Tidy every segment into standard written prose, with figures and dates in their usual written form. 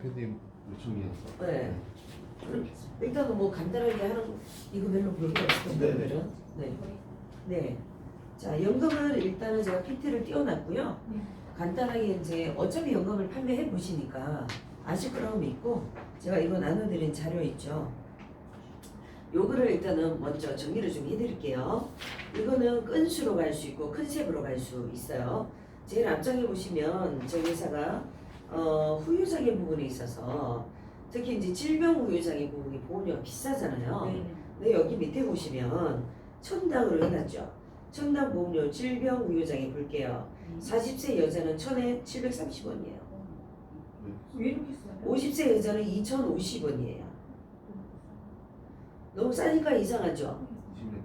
대표님 요청이어서. 네. 일단은 뭐 간단하게 하는 거 이거 별로 볼 게 없을 네, 거예요. 네. 네. 자, 연금을 일단은 제가 PT를 띄워놨고요. 간단하게 이제 어차피 연금을 판매해 보시니까 아실 거라고 믿고 제가 이거 나눠드린 자료 있죠. 요거를 일단은 먼저 정리를 좀 해드릴게요. 이거는 건수로 갈 수 있고 컨셉으로 갈 수 있어요. 제일 앞장에 보시면 저희 회사가 후유장애 부분에 있어서 특히 이제 질병 후유장애 부분이 보험료가 비싸잖아요. 근데 여기 밑에 보시면 첨당으로 해놨죠. 첨당 보험료 질병 후유장애 볼게요. 40세 여자는 1000에 730원이에요. 왜 이렇게 싸요? 50세 여자는 2050원이에요. 너무 싸니까 이상하죠? 20년.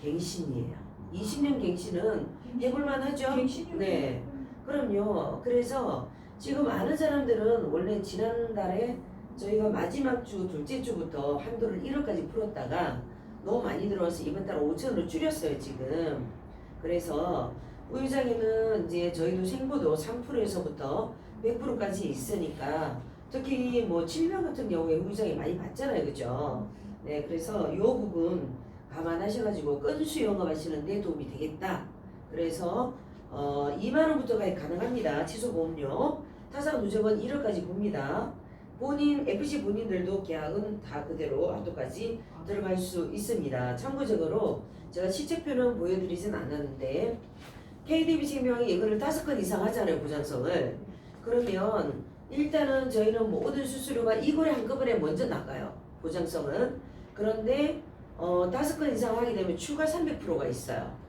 갱신이에요. 20년 갱신은 해볼만 하죠? 갱신이요? 네. 그럼요. 그래서 지금 아는 사람들은 원래 지난달에 저희가 마지막 주 둘째 주부터 한도를 1억까지 풀었다가 너무 많이 들어와서 이번 달 5천으로 줄였어요 지금. 그래서 후유장애는 이제 저희도 생보도 3%에서부터 100%까지 있으니까 특히 뭐 질병 같은 경우에 후유장애 많이 받잖아요, 그죠? 네, 그래서 이 부분 감안하셔가지고 건수 영업하시는데 도움이 되겠다. 그래서 2만 원부터 가능합니다. 취소보험료. 타사 누적은 1억까지 봅니다. 본인 FC 본인들도 계약은 다 그대로 한도까지 들어갈 수 있습니다. 참고적으로 제가 실책표는 보여드리진 않았는데 KDB생명이 이거를 5건 이상 하잖아요, 보장성을. 그러면 일단은 저희는 모든 수수료가 이거에 한꺼번에 먼저 나가요, 보장성은. 그런데 5건 이상 하게 되면 추가 300%가 있어요.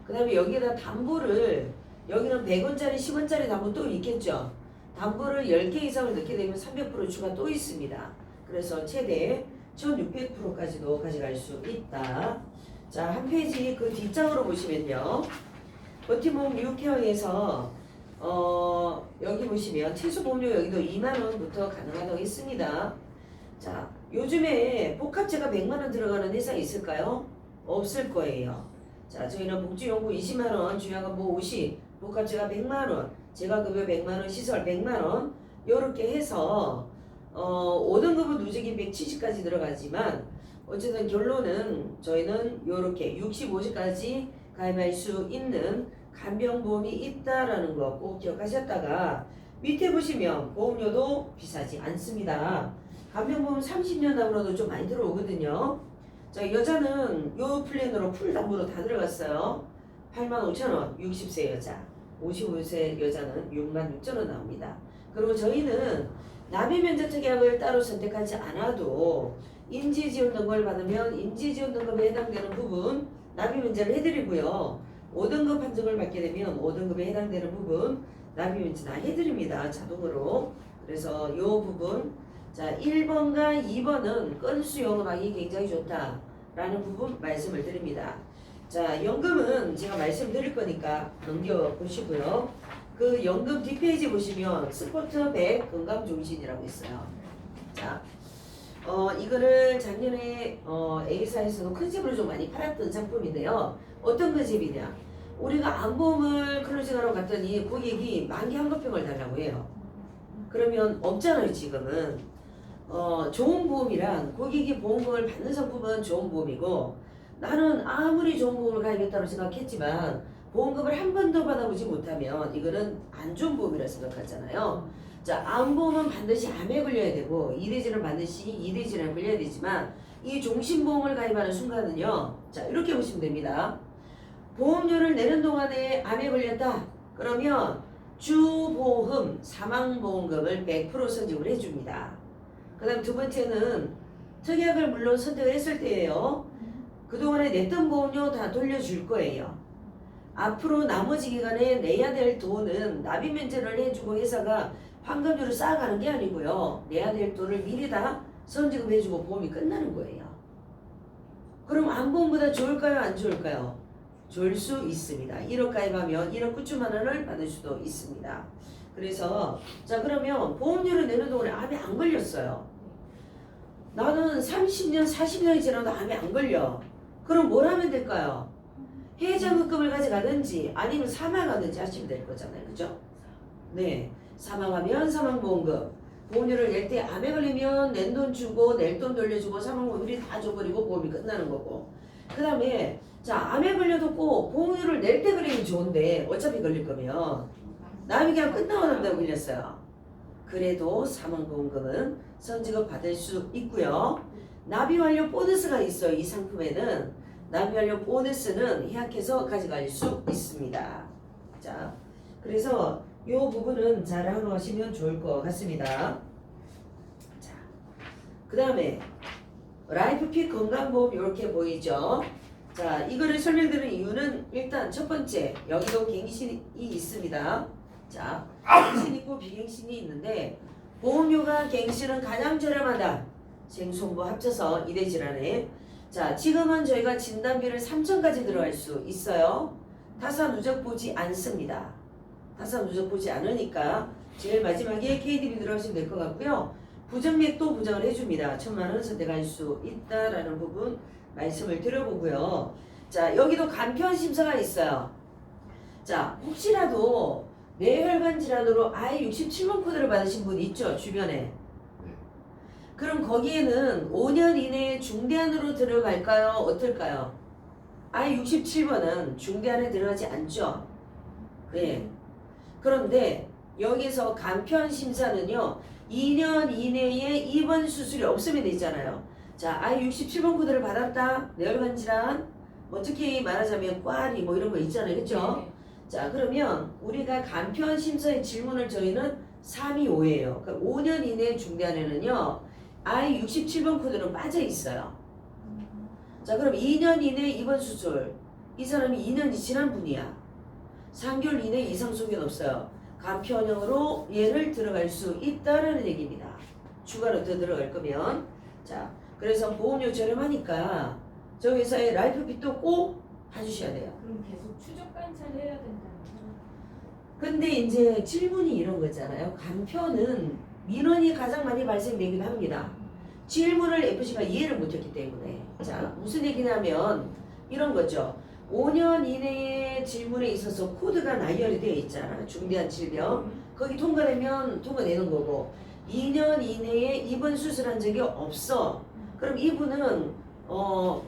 그 다음에 여기에다 담보를 여기는 100원짜리 10원짜리 담보 또 있겠죠. 담보를 10개 이상을 넣게 되면 300% 추가 또 있습니다. 그래서 최대 1600%까지도 가져갈 수 있다. 자, 한 페이지 그 뒷장으로 보시면요. 버티몸 뉴케어에서 여기 보시면 최소보험료 여기도 2만원부터 가능하다고 했습니다. 자, 요즘에 복합제가 100만원 들어가는 회사 있을까요? 없을 거예요. 자, 저희는 복지연구 20만원, 주야간보 50, 복합제가 100만원, 재가급여 100만원, 시설 100만원 요렇게 해서 5등급은 누적이 170까지 들어가지만 어쨌든 결론은 저희는 요렇게 65세까지 가입할 수 있는 간병보험이 있다라는 거 꼭 기억하셨다가 밑에 보시면 보험료도 비싸지 않습니다. 간병보험 30년 담으로도 좀 많이 들어오거든요. 자, 여자는 요 플랜으로 풀 담보로 다 들어갔어요. 85,000원 60세 여자, 55세 여자는 66,000원 나옵니다. 그리고 저희는 납입면제특약을 따로 선택하지 않아도 인지지원등급을 받으면 인지지원등급에 해당되는 부분 납입면제를 해드리고요. 5등급 판정을 받게 되면 5등급에 해당되는 부분 납입면제 다 해드립니다, 자동으로. 그래서 이 부분, 자 1번과 2번은 건수 영업하기 굉장히 좋다라는 부분 말씀을 드립니다. 자, 연금은 제가 말씀드릴 거니까 넘겨보시고요. 그 연금 뒷페이지 보시면 스포트백 건강종신이라고 있어요. 자, 이거를 작년에 A사에서도 컨셉으로 좀 많이 팔았던 상품인데요. 어떤 컨셉이냐? 우리가 암보험을 클로징하러 갔더니 고객이 만기 한거평을 달라고 해요. 그러면 없잖아요, 지금은. 좋은 보험이란 고객이 보험금을 받는 상품은 좋은 보험이고 나는 아무리 좋은 보험을 가입했다고 생각했지만 보험금을 한 번도 받아보지 못하면 이거는 안 좋은 보험이라 생각하잖아요. 자, 암보험은 반드시 암에 걸려야 되고 이대질은 반드시 이대질에 걸려야 되지만 이 종신보험을 가입하는 순간은요, 자 이렇게 보시면 됩니다. 보험료를 내는 동안에 암에 걸렸다 그러면 주보험 사망보험금을 100% 선집을 해줍니다. 그 다음 두 번째는 특약을 물론 선택을 했을 때예요. 그동안에 냈던 보험료 다 돌려줄 거예요. 앞으로 나머지 기간에 내야 될 돈은 납입면제를 해주고 회사가 환급료를 쌓아가는 게 아니고요. 내야 될 돈을 미리 다 선지급해주고 보험이 끝나는 거예요. 그럼 암보험보다 좋을까요? 안 좋을까요? 좋을 수 있습니다. 1억 가입하면 1억 9천만 원을 받을 수도 있습니다. 그래서 자 그러면 보험료를 내는 동안에 암에 안 걸렸어요. 나는 30년, 40년이 지나도 암에 안 걸려. 그럼 뭘 하면 될까요? 해장급금을 가져가든지 아니면 사망하든지 하시면 될 거잖아요. 그죠? 네. 사망하면 사망보험금. 보험료를 낼 때 암에 걸리면 낸 돈 주고 낼 돈 돌려주고 사망보험료를 다 줘버리고 보험이 끝나는 거고. 그 다음에 자 암에 걸려도 꼭 보험료를 낼 때 걸리면 좋은데 어차피 걸릴 거면 남이 그냥 끝나고 난다고 걸렸어요. 그래도 사망보험금은 선지급 받을 수 있고요. 납입완료 보너스가 있어요. 이 상품에는 납입완료 보너스는 예약해서 가져갈 수 있습니다. 자, 그래서 이 부분은 잘 활용하시면 좋을 것 같습니다. 자, 그 다음에 라이프핏 건강보험 이렇게 보이죠? 자, 이거를 설명드리는 이유는 일단 첫 번째 여기도 갱신이 있습니다. 자, 갱신 있고 비갱신이 있는데 보험료가 갱신은 가장 저렴하다. 생손보 합쳐서 2대 질환에 자 지금은 저희가 진단비를 3천까지 들어갈 수 있어요. 타사 누적 보지 않습니다. 타사 누적 보지 않으니까 제일 마지막에 KDB 들어가시면 될 것 같고요. 부정맥도 보장을 해줍니다. 1,000만원 선택할 수 있다라는 부분 말씀을 드려보고요. 자 여기도 간편 심사가 있어요. 자 혹시라도 뇌혈관 질환으로 I67번 코드를 받으신 분 있죠 주변에. 그럼 거기에는 5년 이내에 중대안으로 들어갈까요? 어떨까요? I67번은 중대안에 들어가지 않죠. 네. 그런데 여기서 간편 심사는요. 2년 이내에 입원 수술이 없으면 되잖아요. 자, I67번 코드를 받았다. 뇌혈관 질환. 뭐 특히 말하자면 꽈리 뭐 이런 거 있잖아요. 그렇죠? 자, 그러면 우리가 간편 심사의 질문을 저희는 325예요. 그러니까 5년 이내 중대안에는요. I67번 코드는 빠져 있어요. 자, 그럼 2년 이내 입원 수술. 이 사람이 2년이 지난 분이야. 3개월 이내 이상 소견 없어요. 간편형으로 얘를 들어갈 수 있다라는 얘기입니다. 추가로 더 들어갈 거면. 자, 그래서 보험료 저렴하니까 저 회사의 라이프핏도 꼭 봐주셔야 돼요. 그럼 계속 추적 관찰을 해야 된다는 거죠? 근데 이제 질문이 이런 거잖아요. 간편은 민원이 가장 많이 발생되기도 합니다. 질문을 FC가 이해를 못했기 때문에. 자, 무슨 얘기냐면 이런 거죠. 5년 이내에 질문에 있어서 코드가 나열이 되어 있잖아. 중대한 질병. 거기 통과되면 통과되는 거고 2년 이내에 입원 수술한 적이 없어. 그럼 이분은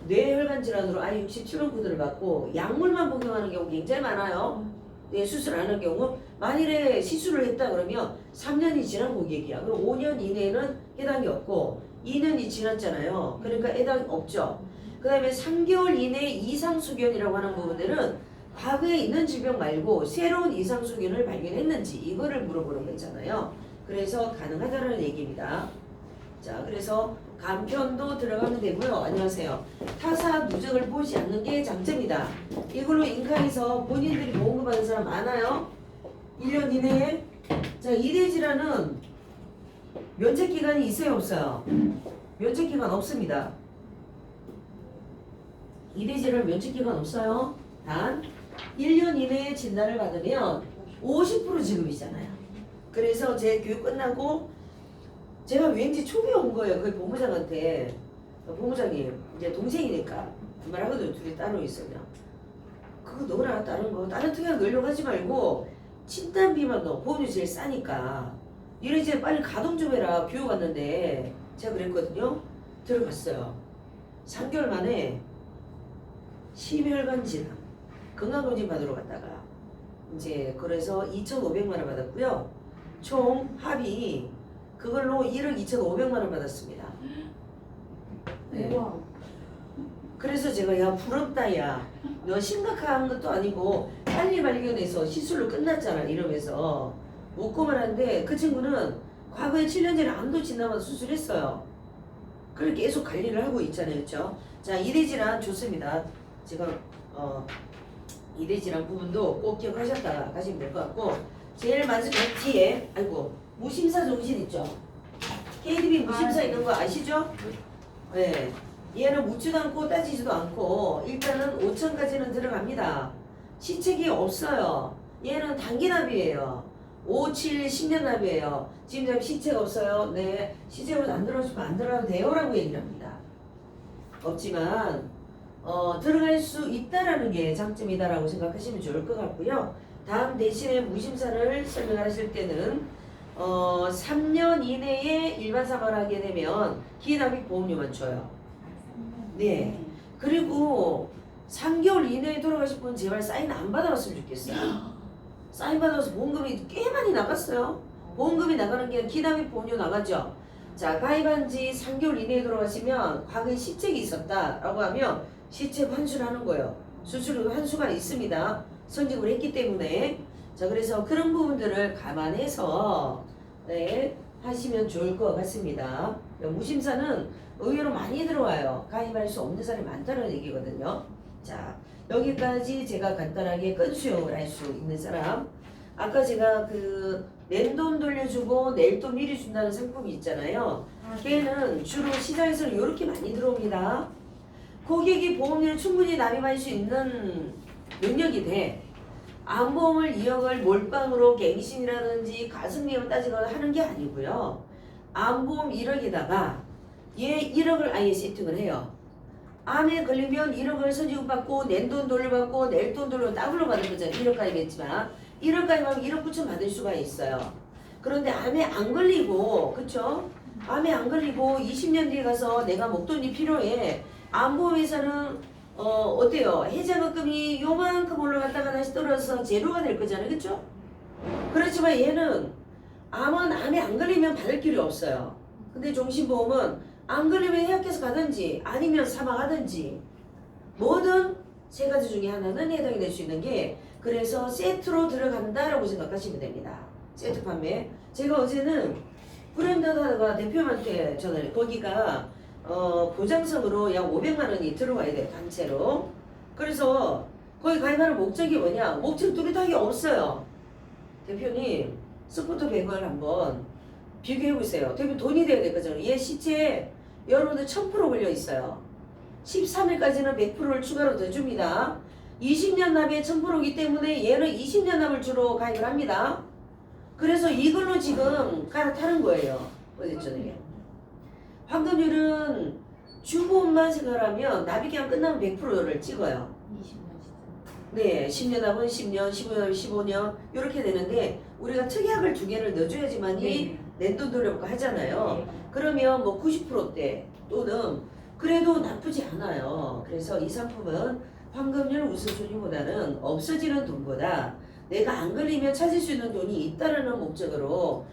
뇌혈관 질환으로 I67번 코드를 받고 약물만 복용하는 경우 굉장히 많아요. 네, 수술 안 한 경우 만일에 시술을 했다 그러면 3년이 지난 고객이야. 그럼 5년 이내에는 해당이 없고 2년이 지났잖아요. 그러니까 해당이 없죠. 그 다음에 3개월 이내 이상 소견이라고 하는 부분들은 과거에 있는 질병 말고 새로운 이상 소견을 발견했는지 이거를 물어보는 거잖아요. 그래서 가능하다는 얘기입니다. 자, 그래서 간편도 들어가면 되고요. 안녕하세요. 타사 누적을 보지 않는 게 장점이다. 이걸로 인카에서 본인들이 보험금 받는 사람 많아요. 1년 이내에. 자, 2대 질환은 면책기간이 있어요, 없어요? 면책기간 없습니다. 2대 질환 면책기간 없어요. 단 1년 이내에 진단을 받으면 50% 지급이잖아요. 그래서 제 교육 끝나고 제가 왠지 촉이 온 거예요. 그 본부장한테. 본부장님, 이제 동생이니까 말하거든요. 둘이 따로 있으면. 그거 넣어라, 다른 거. 다른 특이한 거 넣으려고 하지 말고 진단비만 넣어. 보험료 제일 싸니까. 이래 이제 빨리 가동 좀 해라. 교육 왔는데 제가 그랬거든요. 들어갔어요. 3개월 만에 심혈관 질환 건강검진 받으러 갔다가 이제 그래서 2,500만 원 받았고요. 총 합의 그걸로 1억 2,500만 원 받았습니다. 네. 우와. 그래서 제가 야 부럽다 야 너 심각한 것도 아니고 빨리 발견해서 시술로 끝났잖아 이러면서 웃고만 한데 그 친구는 과거에 7년 전에 암도 진단받아 수술했어요. 그걸 계속 관리를 하고 있잖아요. 그렇죠? 자, 2대 질환 좋습니다. 지금 2대 질환 부분도 꼭 기억하셨다가 가시면 될 것 같고 제일 마지막 뒤에 아이고 무심사 정신 있죠? KDB 무심사 있는 거 아시죠? 네. 얘는 묻지도 않고 따지지도 않고 일단은 5천까지는 들어갑니다. 시책이 없어요. 얘는 단기 납입이에요. 5, 7, 10년 납이에요. 지금 시책 없어요. 네. 시책으로 안 들어주면 안 들어가도 돼요 라고 얘기를 합니다. 없지만 들어갈 수 있다라는 게 장점이다라고 생각하시면 좋을 것 같고요. 다음 대신에 무심사를 설명하실 때는 3년 이내에 일반 사망을 하게 되면 기납입 보험료만 줘요. 네. 그리고 3개월 이내에 돌아가실 분 제발 사인 안 받아봤으면 좋겠어요. 사인 받아서 보험금이 꽤 많이 나갔어요. 보험금이 나가는 게 기납입 보험료 나가죠. 자, 가입한 지 3개월 이내에 돌아가시면 과거에 시책이 있었다라고 하면 시책 환수를 하는 거예요. 수수료 환수가 있습니다. 선직을 했기 때문에. 자, 그래서 그런 부분들을 감안해서 네, 하시면 좋을 것 같습니다. 무심사는 의외로 많이 들어와요. 가입할 수 없는 사람이 많다는 얘기거든요. 자, 여기까지 제가 간단하게 건수용을 할 수 있는 사람. 아까 제가 그 낸돈 돌려주고 낼 돈 미리 준다는 상품이 있잖아요. 걔는 주로 시장에서 이렇게 많이 들어옵니다. 고객이 보험료를 충분히 납입할 수 있는 능력이 돼. 암보험을 2억을 몰빵으로 갱신이라든지 가승비용을 따지거나 하는 게 아니고요. 암보험 1억에다가 얘 1억을 아예 세팅을 해요. 암에 걸리면 1억을 선지급 받고 낸돈 돌려받고 낼 돈 돌려 더블로 받을 거잖아요. 1억 가입했지만 1억 가입하면 1억 9천 받을 수가 있어요. 그런데 암에 안 걸리고 그쵸? 암에 안 걸리고 20년 뒤에 가서 내가 목돈이 필요해. 암보험회사는 어때요? 해자금이 요만큼 올라갔다가 다시 떨어져서 제로가 될 거잖아요. 그쵸? 그렇지만 얘는 암은 암에 안 걸리면 받을 길이 없어요. 근데 종신보험은 안 걸리면 해약해서 가든지 아니면 사망하든지 뭐든 세 가지 중에 하나는 해당이 될 수 있는 게 그래서 세트로 들어간다라고 생각하시면 됩니다. 세트 판매. 제가 어제는 브랜드하다가 대표님한테 전화를 거기가 보장성으로 약 500만 원이 들어와야 돼요. 단체로. 그래서 거기 가입하는 목적이 뭐냐? 목적 뚜렷하게 없어요. 대표님 스포터 100을 한번 비교해보세요. 대표 돈이 돼야 될 거잖아요. 얘 시체에 여러분들 1000% 걸려 있어요. 13일까지는 100%를 추가로 더 줍니다. 20년 납에 1000%이기 때문에 얘는 20년 납을 주로 가입을 합니다. 그래서 이걸로 지금 갈아타는 거예요. 어제 저녁에. 환급률은 주보험만 생각하면 납입기간 끝나면 100%를 찍어요. 20년 네, 10년 납은 10년, 15년, 15년 이렇게 되는데 우리가 특약을 2개를 넣어줘야지만이 낸돈 돌려볼까 하잖아요. 그러면 뭐 90%대 또는 그래도 나쁘지 않아요. 그래서 이 상품은 환급률 우선순위보다는 없어지는 돈보다 내가 안 걸리면 찾을 수 있는 돈이 있다는 목적으로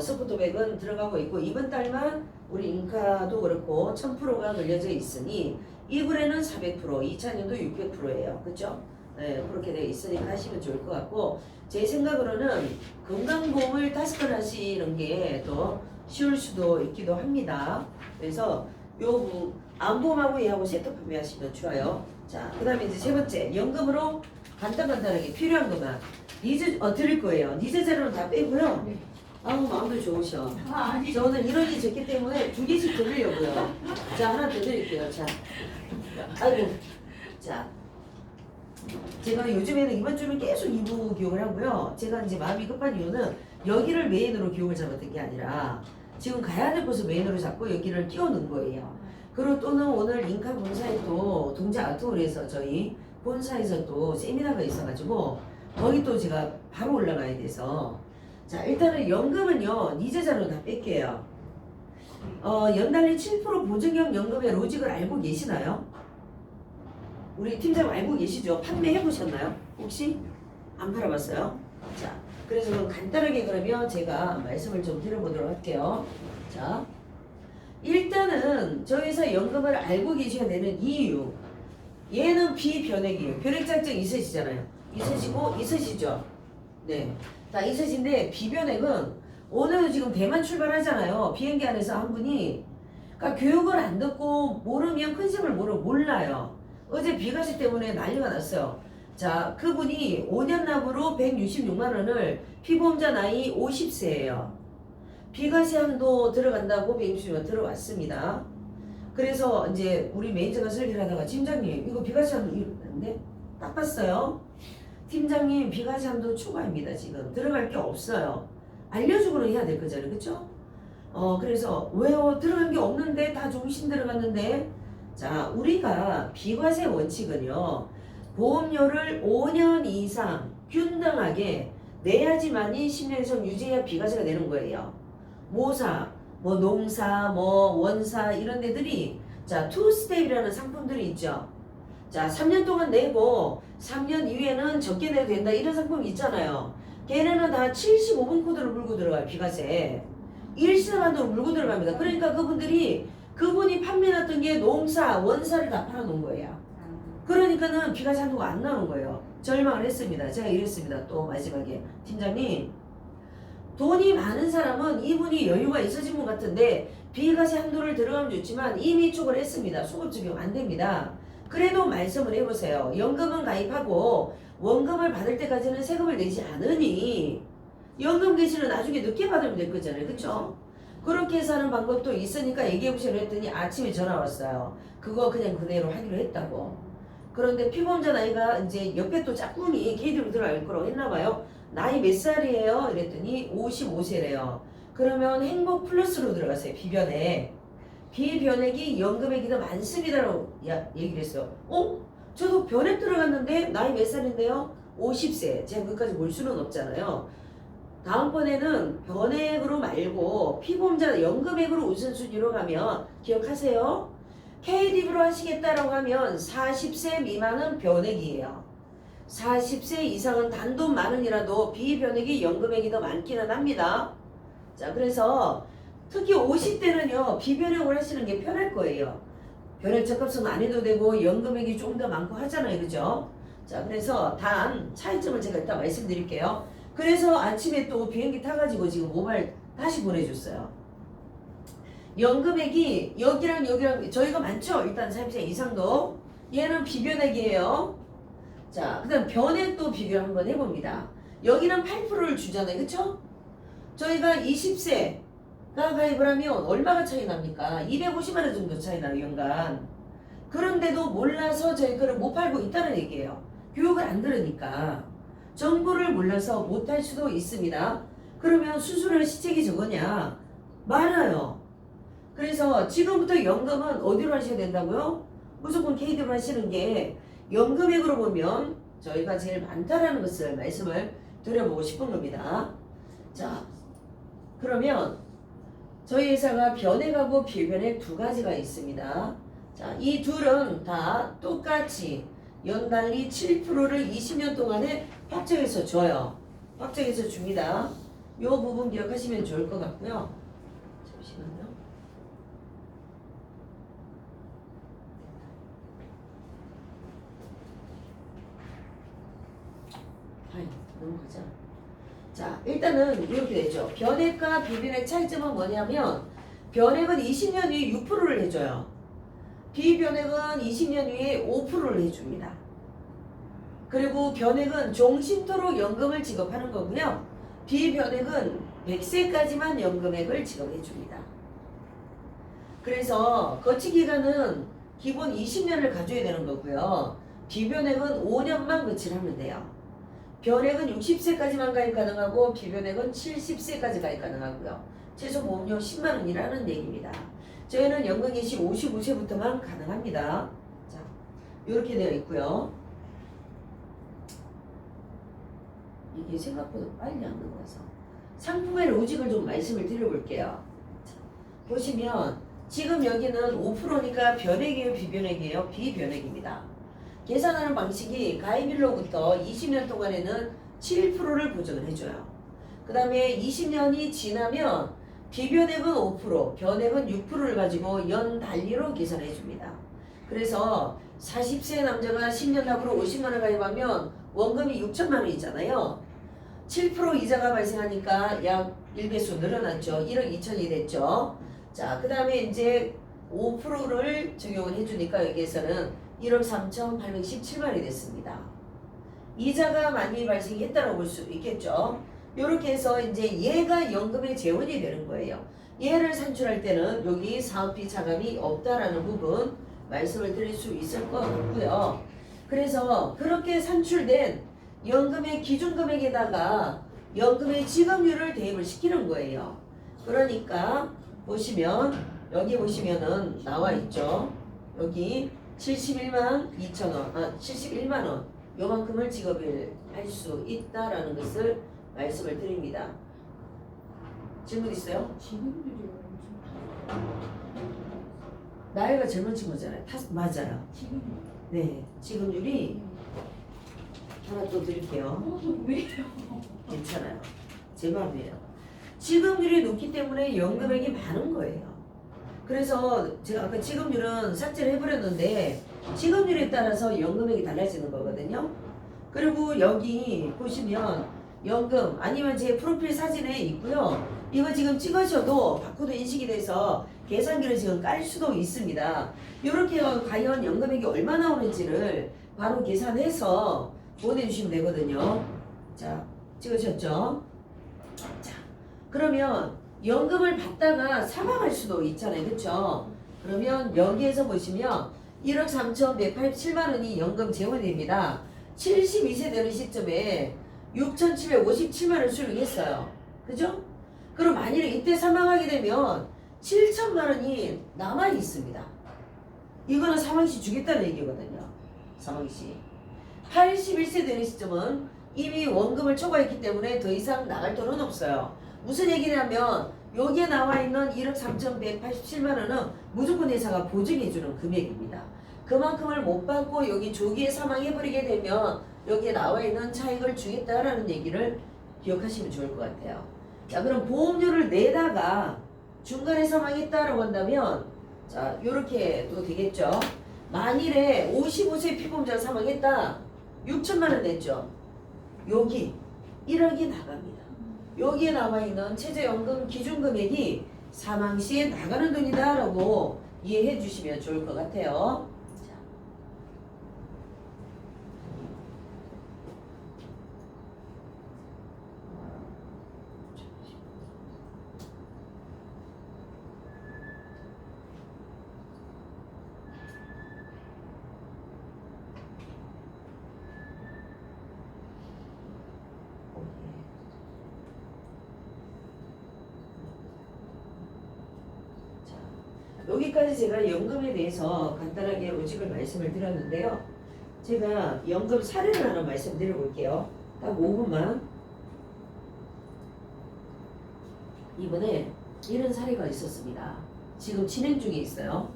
서포터백은 들어가고 있고 이번 달만 우리 인카도 그렇고 1000%가 걸려져 있으니 1불에는 400%, 2차년도 600%예요. 그렇죠? 네, 그렇게 되어 있으니까 하시면 좋을 것 같고 제 생각으로는 건강보험을 5건 하시는 게 더 쉬울 수도 있기도 합니다. 그래서 요 암보험하고 얘하고 세트 판매하시면 좋아요. 자, 그 다음에 이제 세 번째 연금으로 간단하게 필요한 것만 드릴 거예요. 니즈 자료는 다 빼고요. 네. 아우 마음도 좋으셔. 아니. 저 오늘 인원이 적기 때문에 2개씩 드리려고요. 자, 하나 더 드릴게요. 자, 아이고, 자, 제가 요즘에는 이번 주는 계속 2부 교육을 하고요. 제가 이제 마음이 급한 이유는 여기를 메인으로 교육을 잡았던 게 아니라 지금 가야 될 곳을 메인으로 잡고 여기를 끼워넣은 거예요. 그리고 또는 오늘 인카 본사에 또 동자 아트홀에서 저희 본사에서 또 세미나가 있어가지고 거기 또 제가 바로 올라가야 돼서 자, 일단은 연금은요 니제자로 다 뺄게요. 연달리 7% 보증형 연금의 로직을 알고 계시나요? 우리 팀장 알고 계시죠? 판매해 보셨나요? 혹시 안 팔아봤어요? 자, 그래서 그럼 간단하게 그러면 제가 말씀을 좀 드려보도록 할게요. 자, 일단은 저희 회사 연금을 알고 계셔야 되는 이유. 얘는 비변액이에요. 변액자증 있으시잖아요. 있으시죠? 네, 다 있으신데 비변액은 오늘 지금 대만 출발하잖아요. 비행기 안에서 한 분이 그러니까 교육을 안 듣고 모르면 컨셉을 몰라요. 어제 비과세 때문에 난리가 났어요. 자, 그분이 5년 납으로 166만 원을 피보험자 나이 50세예요. 비과세 한도 들어간다고 166만 들어왔습니다. 그래서 이제 우리 매니저가 설계를 하다가 팀장님 이거 비과세 한도 이러는데 딱 봤어요. 팀장님 비과세 한도 초과입니다. 지금 들어갈 게 없어요. 알려주고는 해야 될 거잖아요. 그쵸? 그래서 왜요? 들어간 게 없는데 다 종신 들어갔는데 자, 우리가 비과세 원칙은요 보험료를 5년 이상 균등하게 내야지만이 10년 이상 유지해야 비과세가 되는 거예요. 모사, 뭐 농사, 뭐 원사 이런 데들이 자 투스텝이라는 상품들이 있죠. 자 3년 동안 내고 3년 이후에는 적게 내도 된다 이런 상품이 있잖아요. 걔네는 다 75번 코드를 물고 들어가요. 비과세 일시한도로 물고 들어갑니다. 그러니까 그분이 판매했던 게 농사, 원사를 다 팔아놓은 거예요. 그러니까는 비과세 한도가 안 나오는 거예요. 절망을 했습니다. 제가 이랬습니다. 또 마지막에 팀장님 돈이 많은 사람은 이분이 여유가 있어진 분 같은데 비과세 한도를 들어가면 좋지만 이미 촉을 했습니다. 소급 적용 안 됩니다. 그래도 말씀을 해보세요. 연금은 가입하고 원금을 받을 때까지는 세금을 내지 않으니 연금 개시는 나중에 늦게 받으면 될 거잖아요. 그쵸? 그렇게 해서 하는 방법도 있으니까 얘기해보시라고 했더니 아침에 전화 왔어요. 그거 그냥 그대로 하기로 했다고. 그런데 피보험자 나이가 이제 옆에 또 짝꿍이 KD로 들어갈 거라고 했나봐요. 나이 몇 살이에요? 이랬더니 55세래요. 그러면 행복 플러스로 들어갔어요. 비변액. 비변액이 연금액이 더 많습니다라고 얘기를 했어요. 저도 변액 들어갔는데 나이 몇 살인데요? 50세. 제가 그것까지 볼 수는 없잖아요. 다음번에는 변액으로 말고 피보험자 연금액으로 우선순위로 가면 기억하세요. KDB로 하시겠다라고 하면 40세 미만은 변액이에요. 40세 이상은 단돈 10,000원이라도 비변액이 연금액이 더 많기는 합니다. 자, 그래서 특히 50대는요 비변액을 하시는 게 편할 거예요. 변액 적합성 안 해도 되고 연금액이 좀 더 많고 하잖아요. 그죠? 자, 그래서 단 차이점을 제가 이따 말씀드릴게요. 그래서 아침에 또 비행기 타가지고 지금 모바일 다시 보내줬어요. 연금액이 여기랑 여기랑 저희가 많죠? 일단 30세 이상도. 얘는 비변액이에요. 자, 그 다음 변액도 비교를 한번 해봅니다. 여기는 8%를 주잖아요. 그쵸? 저희가 20세가 가입을 하면 얼마가 차이 납니까? 250만원 정도 차이 나요. 연간. 그런데도 몰라서 저희 거를 못 팔고 있다는 얘기예요. 교육을 안 들으니까. 정보를 몰라서 못할 수도 있습니다. 그러면 수수료 시책이 적으냐? 많아요. 그래서 지금부터 연금은 어디로 하셔야 된다고요? 무조건 KD로 하시는 게 연금액으로 보면 저희가 제일 많다라는 것을 말씀을 드려보고 싶은 겁니다. 자, 그러면 저희 회사가 변액하고 비변액 두 가지가 있습니다. 자, 이 둘은 다 똑같이 연달리 7%를 20년 동안에 확정해서 줘요. 확정해서 줍니다. 이 부분 기억하시면 좋을 것 같고요. 잠시만요. 넘어가자. 자, 일단은 이렇게 되죠. 변액과 비변액 차이점은 뭐냐면 변액은 20년 후에 6%를 해줘요. 비변액은 20년 후에 5%를 해줍니다. 그리고 변액은 종신토록 연금을 지급하는 거고요. 비변액은 100세까지만 연금액을 지급해줍니다. 그래서 거치기간은 기본 20년을 가져야 되는 거고요. 비변액은 5년만 거치를 하면 돼요. 변액은 60세까지만 가입 가능하고 비변액은 70세까지 가입 가능하고요. 최소 보험료 10만원이라는 얘기입니다. 저희는 연금 개시 55세부터만 가능합니다. 자, 이렇게 되어 있고요. 이게 생각보다 빨리 안 넘어가서 상품의 로직을 좀 말씀을 드려볼게요. 자, 보시면 지금 여기는 5%니까 변액이에요, 비변액이에요? 비변액입니다. 계산하는 방식이 가입일로부터 20년 동안에는 7%를 보증을 해줘요. 그 다음에 20년이 지나면 비변액은 5%, 변액은 6%를 가지고 연 단위로 계산해 줍니다. 그래서 40세 남자가 10년 납으로 50만원 가입하면 원금이 6천만 원이잖아요. 7% 이자가 발생하니까 약 1배수 늘어났죠. 1억 2천이 됐죠. 자, 그 다음에 이제 5%를 적용을 해주니까 여기에서는 1억 3,817만이 됐습니다. 이자가 많이 발생했다고 볼 수 있겠죠. 이렇게 해서 이제 얘가 연금의 재원이 되는 거예요. 얘를 산출할 때는 여기 사업비 차감이 없다라는 부분 말씀을 드릴 수 있을 것 같고요. 그래서 그렇게 산출된 연금의 기준금액에다가 연금의 지급률을 대입을 시키는 거예요. 그러니까 보시면 여기 보시면은 나와 있죠. 여기 71만 2천원, 71만원 요만큼을 지급을 할 수 있다라는 것을 말씀을 드립니다. 질문 있어요? 지급률이 엄청 나이가 젊은 친구잖아요. 맞아요. 지급률. 네, 지급률이 하나 또 드릴게요. 왜요? 괜찮아요. 제 마음이에요. 지급률이 높기 때문에 연금액이 많은 거예요. 그래서 제가 아까 지급률은 삭제를 해버렸는데 지급률에 따라서 연금액이 달라지는 거거든요. 그리고 여기 보시면 연금 아니면 제 프로필 사진에 있고요. 이거 지금 찍으셔도 바코드 인식이 돼서 계산기를 지금 깔 수도 있습니다. 이렇게 과연 연금액이 얼마 나오는지를 바로 계산해서 보내주시면 되거든요. 자, 찍으셨죠? 자, 그러면 연금을 받다가 사망할 수도 있잖아요. 그쵸? 그러면 여기에서 보시면 1억 3,187만 원이 연금 재원됩니다. 72세 되는 시점에 6,757만 원 수령했어요. 그죠? 그럼 만일에 이때 사망하게 되면 7천만 원이 남아 있습니다. 이거는 사망시 주겠다는 얘기거든요. 사망시. 81세 되는 시점은 이미 원금을 초과했기 때문에 더 이상 나갈 돈은 없어요. 무슨 얘기냐면 여기에 나와 있는 1억 3,187만 원은 무조건 회사가 보증해주는 금액입니다. 그만큼을 못 받고 여기 조기에 사망해버리게 되면 여기에 나와 있는 차익을 주겠다라는 얘기를 기억하시면 좋을 것 같아요. 자, 그럼 보험료를 내다가 중간에 사망했다라고 한다면 자, 요렇게 또 되겠죠. 만일에 55세 피보험자가 사망했다. 6천만 원 냈죠. 여기 1억이 나갑니다. 여기에 남아있는 최저연금 기준금액이 사망시에 나가는 돈이다 라고 이해해 주시면 좋을 것 같아요. 자. 여기까지 제가 연금에 대해서 간단하게 로직을 말씀을 드렸는데요. 제가 연금 사례를 하나 말씀드려 볼게요. 딱 5분만. 이번에 이런 사례가 있었습니다. 지금 진행 중에 있어요.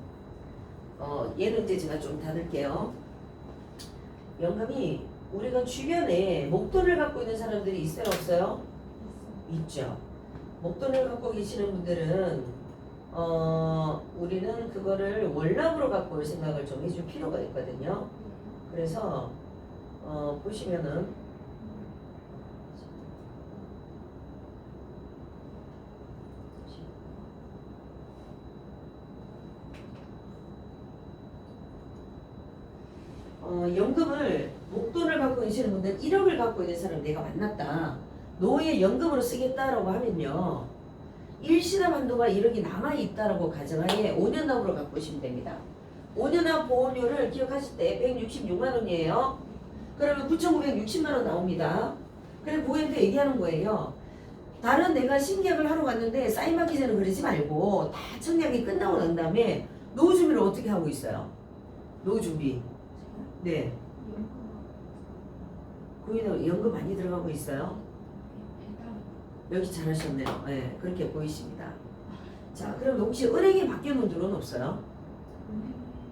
얘는 이제 제가 좀 닫을게요. 연금이 우리가 주변에 목돈을 갖고 있는 사람들이 있어요, 없어요? 있죠. 목돈을 갖고 계시는 분들은 우리는 그거를 월납으로 갖고 올 생각을 좀 해줄 필요가 있거든요. 그래서 보시면은 연금을 목돈을 갖고 계시는 분들 1억을 갖고 있는 사람 내가 만났다. 노후에 연금으로 쓰겠다라고 하면요. 일시납 한도가 1억이 남아있다라고 가정하에 5년 납으로 갖고 오시면 됩니다. 5년 납 보험료를 기억하실 때 166만 원이에요. 그러면 9,960만 원 나옵니다. 그럼 고객한테 얘기하는 거예요. 다른 내가 신계약을 하러 갔는데 사인 받기 전에 그러지 말고 다 청약이 끝나고 난 다음에 노후 준비를 어떻게 하고 있어요? 노후 준비. 네. 고객은 연금 많이 들어가고 있어요. 여기 잘하셨네요. 네, 그렇게 보이십니다. 자, 그럼 혹시 은행에 맡겨놓은 돈은 없어요?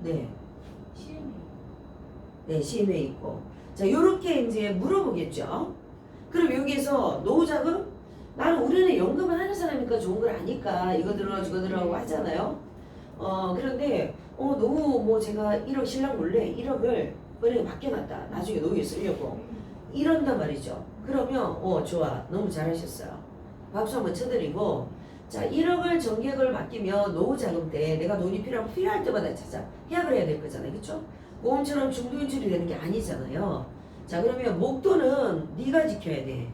네. 네, CM에 있고. 자, 요렇게 이제 물어보겠죠. 그럼 여기에서 노후자금? 나는 우리는 연금을 하는 사람이니까 좋은 걸 아니까 이거 들어가 저거 들어가고 하잖아요. 그런데 노후 뭐 제가 1억 신랑 몰래 1억을 은행에 맡겨놨다. 나중에 노후에 쓰려고. 이런단 말이죠. 그러면 좋아. 너무 잘하셨어요. 박수 한번 쳐드리고 자 1억을 정액을 맡기면 노후자금 때 내가 돈이 필요할 때마다 찾아 해약을 해야 될 거잖아요. 그쵸? 보험처럼 중도인출이 되는 게 아니잖아요. 자 그러면 목돈은 네가 지켜야 돼.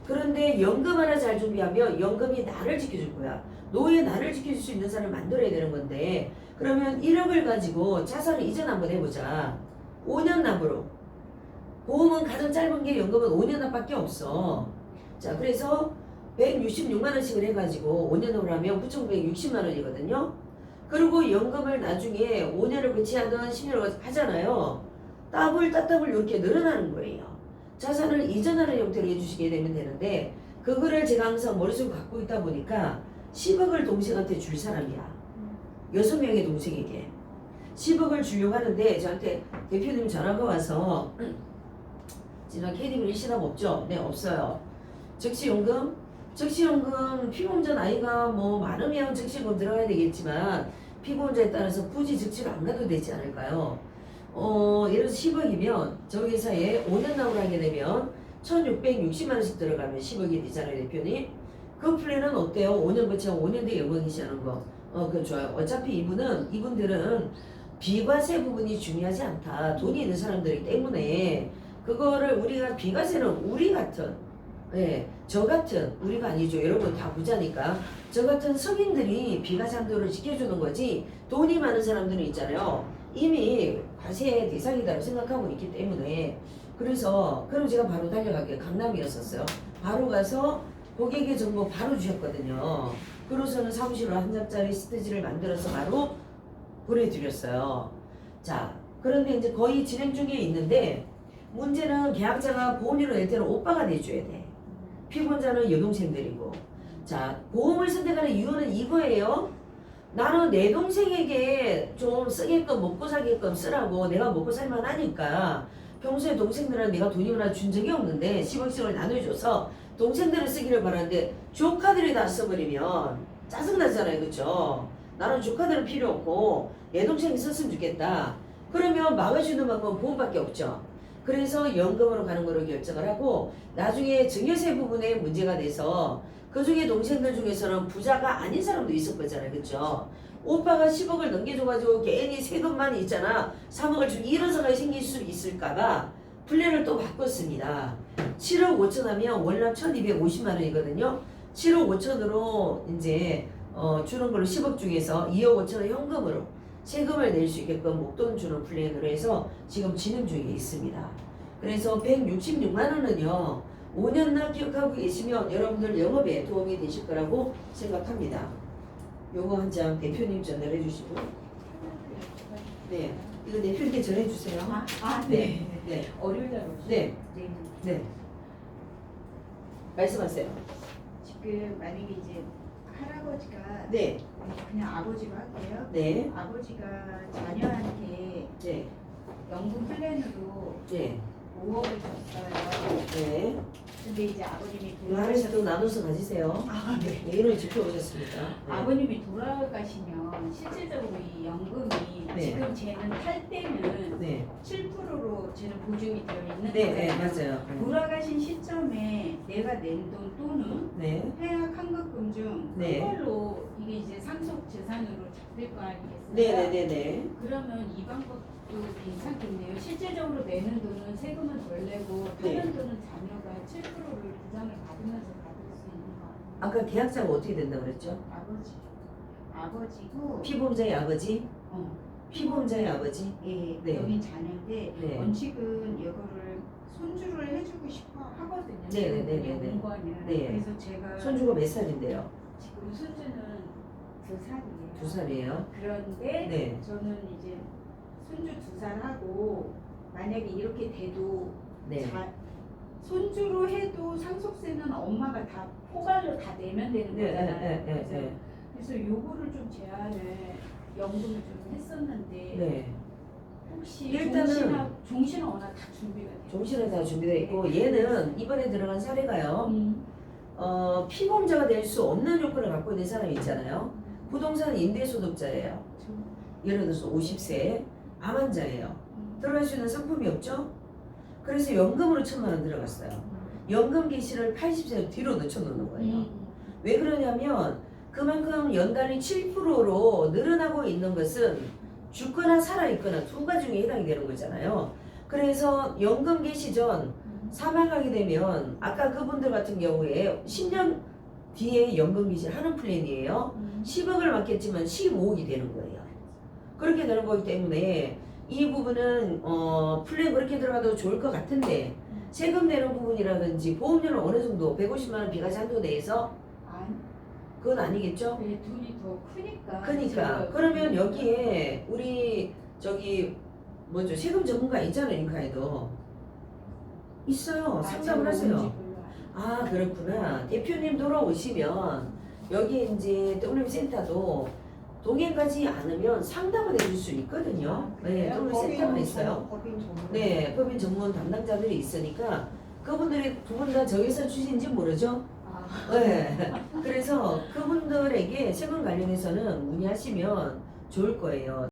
그런데 연금 하나 잘 준비하면 연금이 나를 지켜줄 거야. 노후에 나를 지켜줄 수 있는 사람을 만들어야 되는 건데 그러면 1억을 가지고 자산을 이전 한번 해보자. 5년 납으로. 보험은 가장 짧은 게 연금은 5년 납밖에 없어. 자 그래서 166만 원씩을 해가지고 5년으로 하면 9,960만 원이거든요. 그리고 연금을 나중에 5년을 거치하든 10년을 하잖아요. 따블 이렇게 늘어나는 거예요. 자산을 이전하는 형태로 해주시게 되면 되는데 그거를 제가 항상 머릿속에 갖고 있다 보니까 10억을 동생한테 줄 사람이야. 6명의 동생에게 10억을 주려고 하는데 저한테 대표님 전화가 와서 지금 KDB 일시납 없죠? 네, 없어요. 즉시연금 피보험자 나이가 뭐 많으면 즉시연금 들어가야 되겠지만 피보험자에 따라서 굳이 즉시로 안 가도 되지 않을까요? 예를 들어서 10억이면 저희 회사에 5년 납을 하게 되면 1660만 원씩 들어가면 10억이 되잖아요, 대표님. 그 플랜은 어때요? 5년 거치고 5년 뒤에 연금이시하는 거. 그거 좋아요. 어차피 이분들은 비과세 부분이 중요하지 않다. 돈이 있는 사람들이기 때문에 그거를 우리가 비과세는 우리 같은 저 같은 우리가 아니죠. 여러분 다 부자니까 저 같은 성인들이 비과세 한도를 지켜주는 거지 돈이 많은 사람들은 있잖아요. 이미 과세 대상이다라고 생각하고 있기 때문에 그래서 그럼 제가 바로 달려갈게요. 강남이었었어요. 바로 가서 고객의 정보 바로 주셨거든요. 그래서는 사무실로 한 장짜리 스테지를 만들어서 바로 보내드렸어요. 자, 그런데 이제 거의 진행 중에 있는데 문제는 계약자가 보험료를 낼 때는 오빠가 내줘야 돼. 피보험자는 여동생들이고. 자, 보험을 선택하는 이유는 이거예요. 나는 내 동생에게 좀 쓰게끔 먹고 살게끔 쓰라고 내가 먹고 살만 하니까 평소에 동생들은 내가 돈이 하나 준 적이 없는데 10억씩을 나눠줘서 동생들을 쓰기를 바라는데 조카들이 다 써버리면 짜증나잖아요. 그쵸? 나는 조카들은 필요 없고 내 동생이 썼으면 좋겠다. 그러면 막아주는 방법은 보험밖에 없죠. 그래서 연금으로 가는 거로 결정을 하고 나중에 증여세 부분에 문제가 돼서 그 중에 동생들 중에서는 부자가 아닌 사람도 있을 거잖아요. 그쵸? 오빠가 10억을 넘겨줘가지고 괜히 세금만 있잖아. 3억을 주고 이런 상황이 생길 수 있을까봐 플랜을 또 바꿨습니다. 7억 5천 하면 월납 1250만 원이거든요. 7억 5천으로 이제 주는 걸로 10억 중에서 2억 5천을 현금으로 세금을 낼 수 있게끔 목돈 주는 플랜으로 해서 지금 진행 중에 있습니다. 그래서 166만 원은요. 5년 납 기억하고 계시면 여러분들 영업에 도움이 되실 거라고 생각합니다. 요거 한 장 대표님 전달해 주시고 네, 이거 대표님께 전해 주세요. 네. 네. 월요일날 오시죠? 네. 네. 네. 말씀하세요. 지금 만약에 이제 할아버지가 네. 그냥 아버지로 할게요. 네. 아버지가 자녀한테 네. 연금 플랜으로 네. 5억을 줬어요. 네. 근데 이제 아버님이 이거 하나씩 또 나눠서 가지세요. 아, 네. 네, 이런 지켜보셨습니까? 네. 아버님이 돌아가시면 실질적으로 이 연금이 네. 지금 쟤는 탈 때는 네. 7%로 쟤는 보증이 되어 있는 네, 네, 거잖아요. 맞아요. 돌아가신 시점에 내가 낸 돈 또는 네. 해약 환급금 중 네. 그걸로 이게 이제 상속 재산으로 잡힐 거 아니겠어요? 네, 네, 네, 네. 그러면 이 방법도 괜찮겠네요. 실질적으로 내는 돈은 세금을 덜 내고 네. 타는 돈은 자녀가 7%를 부담을 받으면서 받을 수 있는 거 아니에요? 아까 계약자가 어떻게 된다고 그랬죠? 아버지고 피보험자의 아버지? 어, 피보험자의 아버지? 예, 네. 여긴 자녀인데 네. 원칙은 이거를 손주를 해주고 싶어 하거든요. 네, 네, 네, 네, 네. 공부하면. 네. 그래서 제가 손주가 몇 살인데요? 지금 손주는 2살이에요. 2살이에요? 그런데 네. 저는 이제 손주 2살하고 만약에 이렇게 돼도 네. 손주로 해도 상속세는 엄마가 다 포괄로 다 내면 되는 네, 거잖아요. 네, 네, 네. 그래서 요거를 좀 제안을 연금을 좀 했었는데 네. 혹시 일단은 종신은 워낙 다 준비가 돼요. 종신은 다 준비되어 있고 얘는 이번에 들어간 사례가요. 피보험자가 될 수 없는 요건을 갖고 있는 사람이 있잖아요. 부동산 임대소득자예요. 예를 들어서 50세 암환자예요. 들어갈 수 있는 상품이 없죠? 그래서 연금으로 1,000만 원 들어갔어요. 연금 개시를 80세 뒤로 늦춰놓는 거예요. 왜 그러냐면 그만큼 연단이 7%로 늘어나고 있는 것은 죽거나 살아있거나 두 가지 중에 해당이 되는 거잖아요. 그래서 연금 개시 전 사망하게 되면 아까 그분들 같은 경우에 10년 뒤에 연금 개시를 하는 플랜이에요. 10억을 받겠지만 15억이 되는 거예요. 그렇게 되는 거기 때문에 이 부분은 플랜 그렇게 들어가도 좋을 것 같은데 세금 내는 부분이라든지 보험료는 어느 정도 150만 원 비과세 한도 내에서 그건 아니겠죠? 네, 돈이 더 크니까. 그러니까 그러면 여기에 우리 저기 뭐죠 세금 전문가 있잖아요. 인카에도 있어요. 상담을 하세요. 아 그렇구나. 대표님 돌아오시면 여기 이제 WM 센터도 동행 가지 않으면 상담을 해줄 수 있거든요. 네, WM 센터가 있어요. 법인 전문. 네, 법인 전문 담당자들이 있으니까 그분들이 두 분 다 저기서 주신지 모르죠? 아, 네. 그래서 그분들에게 세금 관련해서는 문의하시면 좋을 거예요.